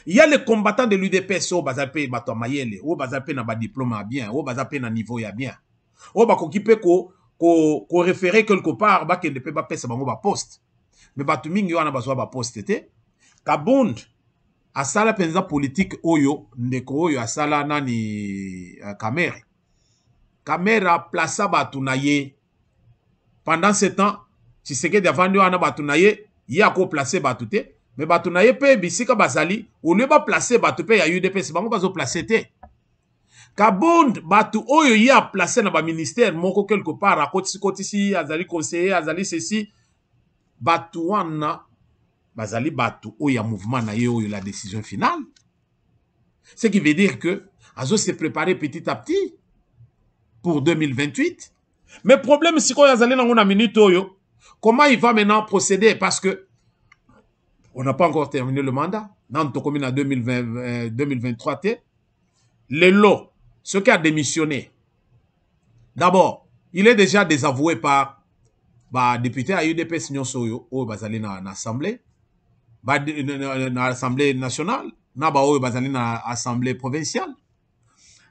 Il y a les combattants de l'UDPS, oh, bazapé, bato mayele, oh, bazapé na ba diplôme à bien, oh, bazapé na niveau ya bien. Oh, bako kipe ko référer quelque part, ba kende pe ba pesa bango ba poste. Mais bato mingi wana bazwa ba poste te. Kabonde asala penza politique oyo ndeko oyo asala nani Kamere. Kamere a placé batu na ye. Pendant ce temps, Tshisekedi avandi wana batu na ye, ye a ko placé batu te, mais batu na ye pe bisika bazali, ou lieu ba placé batu pe ya UDPS, bango bazo placé te. Kabonde batu oyo ye a placé na ba ministère moko quelque part à kotisi azali conseiller, azali ceci, batu wana bazali batu oyo ya mouvement na ye oyo la décision finale. Ce qui veut dire que azo se préparer petit à petit pour 2028. Mais problème si quoi yazali nango na minute oyo, comment il va maintenant procéder parce que on n'a pas encore terminé le mandat. Dans le commune en 2023 t. Le lot, ce qui a démissionné. D'abord, il est déjà désavoué par député à UDPS Nyonsoyo au bazali na assemblée, na assemblée nationale, na ba oyo bazali na assemblée provinciale.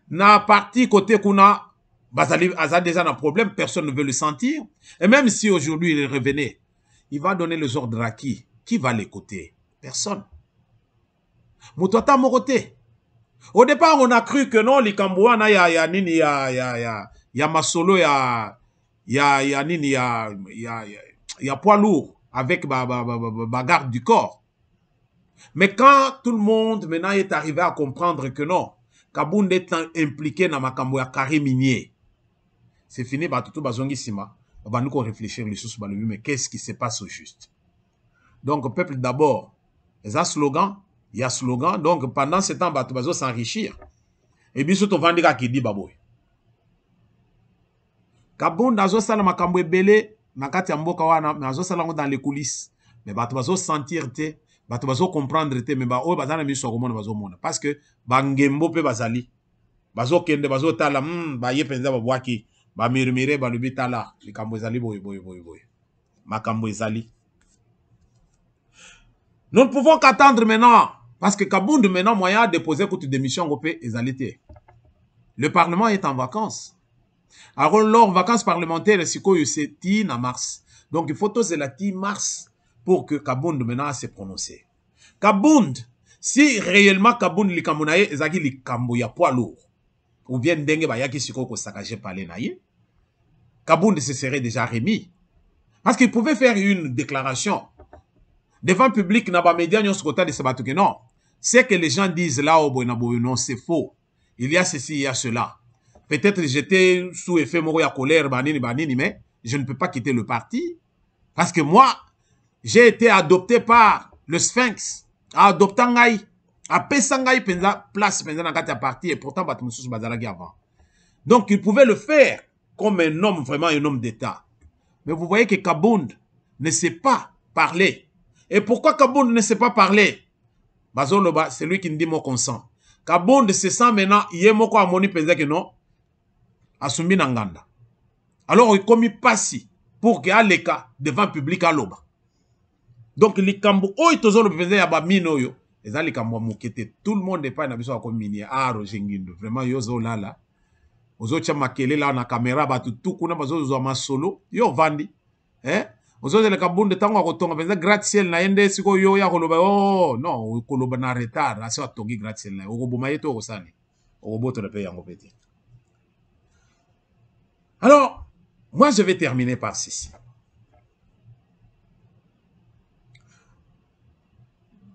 Na parti côté kuna bazali a déjà un problème, personne ne veut le sentir. Et même si aujourd'hui il revenait, il va donner les ordres à qui? Qui va l'écouter? Personne. Moutota Moroté. Au départ, on a cru que non, les Cambouana, ya Masolo, ya nini, ya poids lourd avec garde du corps. Mais quand tout le monde maintenant est arrivé à comprendre que non, Kabonde est impliqué dans ma Kambo ya carré minier, c'est fini, tout bazongi sima, on va nous réfléchir les choses, mais qu'est-ce qui se passe au juste? Donc, peuple d'abord, il y a slogan, donc pendant ce temps, tu vas s'enrichir. Et bien, surtout, Vandika qui dit baboy. Kabonde, azo sala makambo ebele, nakati ya mboka wana, mais azo sala dans les coulisses. Mais tu vas sentir te, tu vas comprendre te, mais oh, bazana miso komona bazo mona. Parce que, bangembo pe bazali. Bazo kende, bazo tala, ye penza babwaki, ba mirmire, ba lubi tala, likambo ezali boy. Makambo ezali. Nous ne pouvons qu'attendre maintenant, parce que Kabonde maintenant, moyen de déposer contre démission au égalité. Le Parlement est en vacances. Alors, leurs vacances parlementaires, c'est quoi? C'est en mars. Donc, il faut tous la mars pour que Kabonde maintenant se prononce. Kabonde, si réellement Kabonde li kamunaye, ezaki li kambo ya poids lourd, ou bien dengue ba yaki siko ko sakaje palé naye, Kabonde se serait déjà remis. Parce qu'il pouvait faire une déclaration devant public, n'a pas média, non, ce que les gens disent là, non, c'est faux. Il y a ceci, il y a cela. Peut-être j'étais sous effet moro ya colère, mais je ne peux pas quitter le parti. Parce que moi, j'ai été adopté par le Sphinx. Adopté ngai. A Pesangai, place, dans le parti, et pourtant, avant. Donc, il pouvait le faire comme un homme, vraiment un homme d'État. Mais vous voyez que Kabonde ne sait pas parler. Et pourquoi Kabonde ne sait pas parler? Bazoloba, c'est lui qui me dit mon consent. Kabonde se sent maintenant, il est moko amoni penza que non, asumbi nanganda. Alors, il commis passi pour que aleka devant public à l'oba. Donc, les kambo, oh, ils tozolo penza ya ba mino yo. Les ali kambo mokete, tout le monde n'est pas na biso comme minier. Ah, Roger Ngindo, vraiment yozo lala. ozotia makele la na caméra batu tukuna bazozwa masolo yo vandi ozozela bunde tango akotonga penza gratte-ciel na yende siko yo ya koloba oh non koloba na retard asi atongi gratte-ciel na okoboma yeto okosani okoboto le pe yango peti. Alors moi je vais terminer par ceci.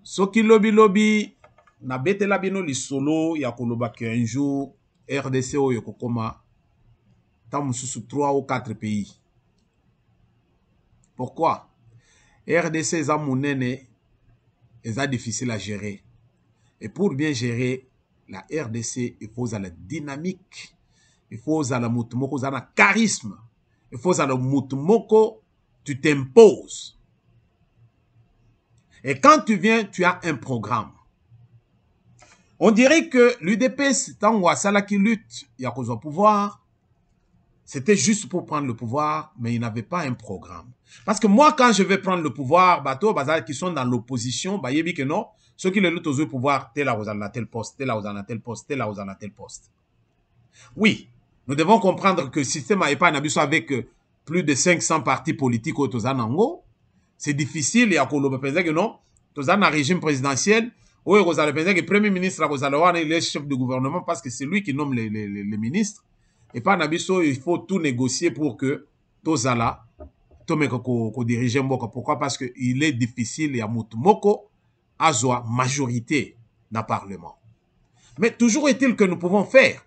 Soki lobi na betela bino lisolo ya koloba que un jour RDC oyo kokoma ta mususu 3 ou 4 pays. Pourquoi? RDC eza munene eza difficile à gérer. Et pour bien gérer la RDC, il faut la dynamique, il faut la mutumoko, il faut charisme, il faut la mutumoko, tu t'imposes. Et quand tu viens, tu as un programme. On dirait que l'UDPS, tant qui lutte, il y a cause au pouvoir, c'était juste pour prendre le pouvoir, mais il n'avait pas un programme. Parce que moi, quand je vais prendre le pouvoir, bateau, qui sont dans l'opposition, bah, que non, ceux qui luttent au pouvoir, tel là, vous en avez tel poste, tel là, vous en avez tel poste, tel là, vous en avez tel poste. Oui, nous devons comprendre que le système n'a pas un abus avec plus de 500 partis politiques au Tozanango. C'est difficile, il y a que non, Tozan un régime présidentiel, où vous allez penser que le premier ministre, vous allez voir, il est chef de gouvernement parce que c'est lui qui nomme les ministres. Et pas Nabiso, il faut tout négocier pour que Tozala, Tomeko dirige Mboka. Pourquoi? Parce qu'il est difficile, il y a Moutumoko, Azwa, majorité dans le Parlement. Mais toujours est-il que nous pouvons faire,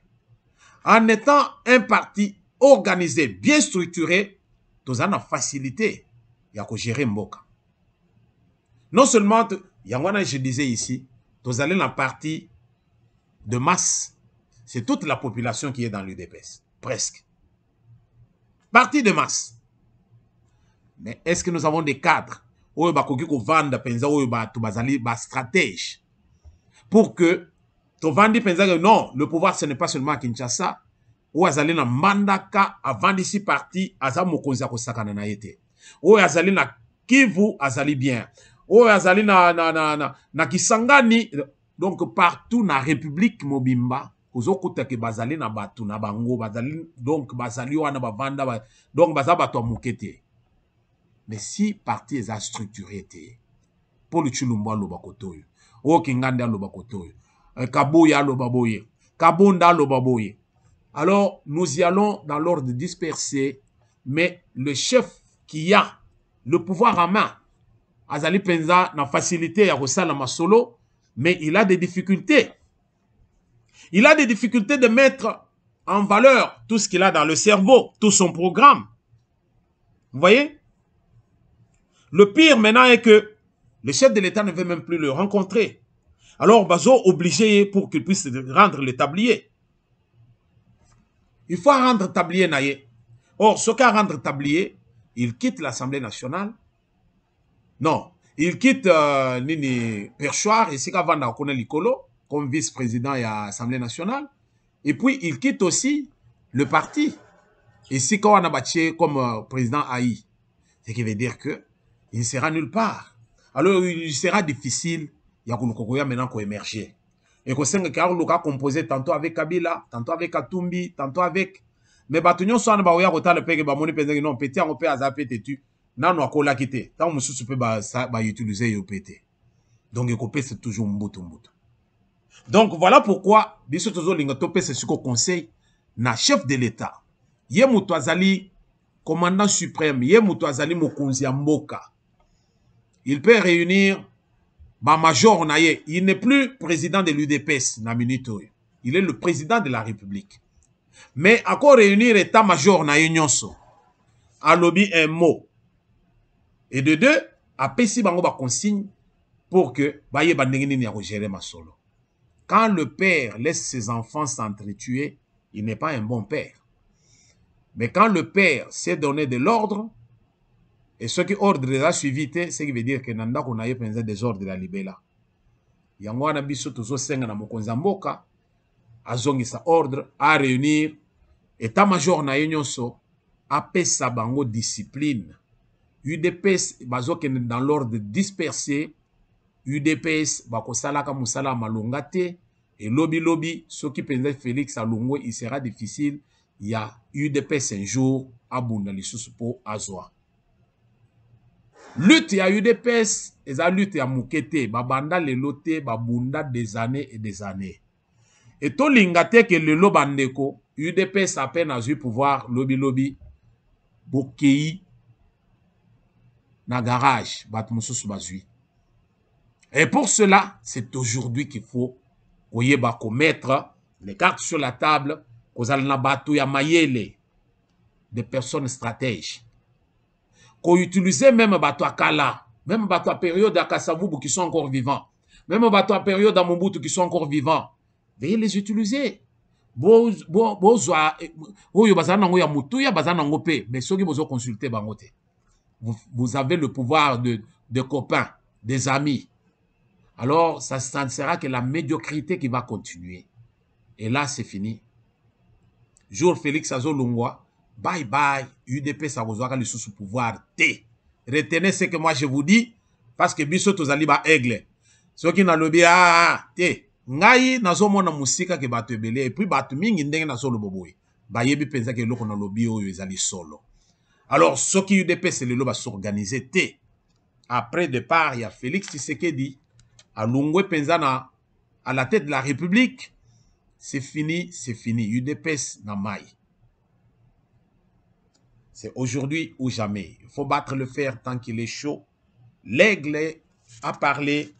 en étant un parti organisé, bien structuré, Tozana facilité, il y a que gérer Mboka. Non seulement, je disais ici, Tozala la partie de masse. C'est toute la population qui est dans l'UDPS. Presque. Partie de masse. Mais est-ce que nous avons des cadres stratège pour que non, le pouvoir ce n'est pas seulement à Kinshasa ou azali na mandaka avant d'ici parti aza mokonzi ko sakana na yete ou azali na Kivu azali bien ou azali na Kisangani, donc partout na République Mobimba ozokuta ke bazali na batu na bango bazali donc bazali wana bavanda donc baza bato mukete. Mais si parti est structuré pour le Chulumba lobakotoyo o Kinganda lobakotoyo Kabuya lobaboye Kabunda lobaboye, alors nous y allons dans l'ordre dispersé, mais le chef qui a le pouvoir en main azali penza na facilité ya kosala masolo, mais il a des difficultés. Il a des difficultés de mettre en valeur tout ce qu'il a dans le cerveau, tout son programme. Vous voyez? Le pire maintenant est que le chef de l'État ne veut même plus le rencontrer. Alors, Bazo obligé pour qu'il puisse rendre le tablier. Il faut rendre tablier naïe. Or, ce qu'à rendre tablier, il quitte l'Assemblée nationale. Non, il quitte Nini Perchoir et c'est qu'avant d'Akone Likolo comme vice-président à l'Assemblée nationale. Et puis, il quitte aussi le parti. Et si quand on a battu comme président Aïe, ce qui veut dire que il ne sera nulle part. Alors, il sera difficile, il y a maintenant qu'on émerger. Et qu'on sait que Luka composé tantôt avec Kabila, tantôt avec Katumbi, tantôt avec... Mais Batunyon soit na ya kota le peke ba moni penza non petit on peut azaper tetu. Nano akola kité. Tant mususu peut ba utiliser yo pété. Donc ekopé c'est toujours mbutu. Donc voilà pourquoi biso tozo linga topé c'est ce qu'on conseille na chef de l'État. Ye mutu azali commandant suprême, ye mutu azali mokonzi ya mboka. Il peut réunir ba major na ye. Il n'est plus président de l'UDPS na minute. Il est le président de la République. Mais encore réunir état-major na ye nyonso. A lobby un mot. Et de deux, a pesi bango ba consigne pour que ba ye bandengini ni a gérer ma solo. Quand le père laisse ses enfants s'entretuer, il n'est pas un bon père. Mais quand le père sait donner de l'ordre, et ce qui ordre a suivi, c'est qui veut dire que nanda qu'on a eu des ordres de la libella. Yango na biso tozo senga na mokonza mboka, azongi sa ordre à réunir état-major na yenyonso, apesa bango discipline. UDPS bazoke dans l'ordre dispersé, UDPS bakosalaka musala malongate, Et lobby, ceux qui pensaient Félix Alungwe, il sera difficile. Il y a UDPS un jour à Bundalissus pour Azwa. Lutte ya UDPS, eza lutte ya Mukete, babanda le lote, babunda des années et des années. Et to lingate que le lobandeko, UDPS à peine a eu pouvoir, lobby, bokei, na garage, batmusus bazui. Et pour cela, c'est aujourd'hui qu'il faut mettre les cartes sur la table, des personnes stratèges. Qu'on utilise même bateau à Kala, même bateau à période à Kassavubu qui sont encore vivants, même bateau à période à Mobutu qui sont encore vivants. Veuillez les utiliser. Mais vous avez le pouvoir de copains, des amis. Alors, ça ne sera que la médiocrité qui va continuer. Et là, c'est fini. Jour Félix Azolungwa, bye bye, UDP ça vous aura le sous pouvoir. T. Retenez ce que moi je vous dis, parce que biso tozali ba aigle. Ceux qui n'ont pas T. Ngai nazo mona musika ke bato ebele et puis bato mingi ndenge nazo lo boboy. Ba yebi penza ke loko na lobi oyo ezali solo. Alors, ceux qui UDP c'est le loba s'organiser T. Après départ, il y a Félix Tshisekedi Alungwe Penzana à la tête de la République. C'est fini, c'est fini. UDPS Namai. C'est aujourd'hui ou jamais. Il faut battre le fer tant qu'il est chaud. L'aigle a parlé.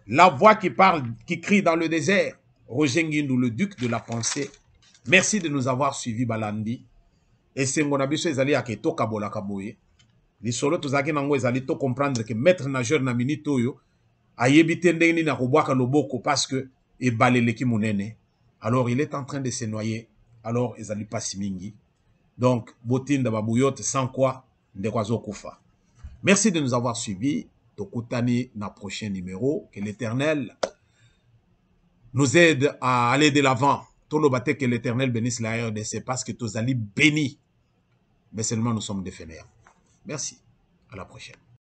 La voix qui parle, qui crie dans le désert. Roger Nguindou, le duc de la pensée. Merci de nous avoir suivis, Balandi. Et c'est mon abisso, ezali aketo kabola kaboye. Les solos, tous zaki nango, ezali to comprendre que maître nageur na minito yo, ayebite ndenge na kobwaka loboko parce que e baleleki munene. Alors il est en train de se noyer. Alors ezali pas simingi. Donc botinda babuyote sans quoi ndekwazo kufa. Merci de nous avoir suivis. Tokutani na prochain numéro. Que l'Éternel nous aide à aller de l'avant. Tolobate que l'Éternel bénisse la RDC parce que tous allez bénis. Mais seulement nous sommes des fainéants. Merci. À la prochaine.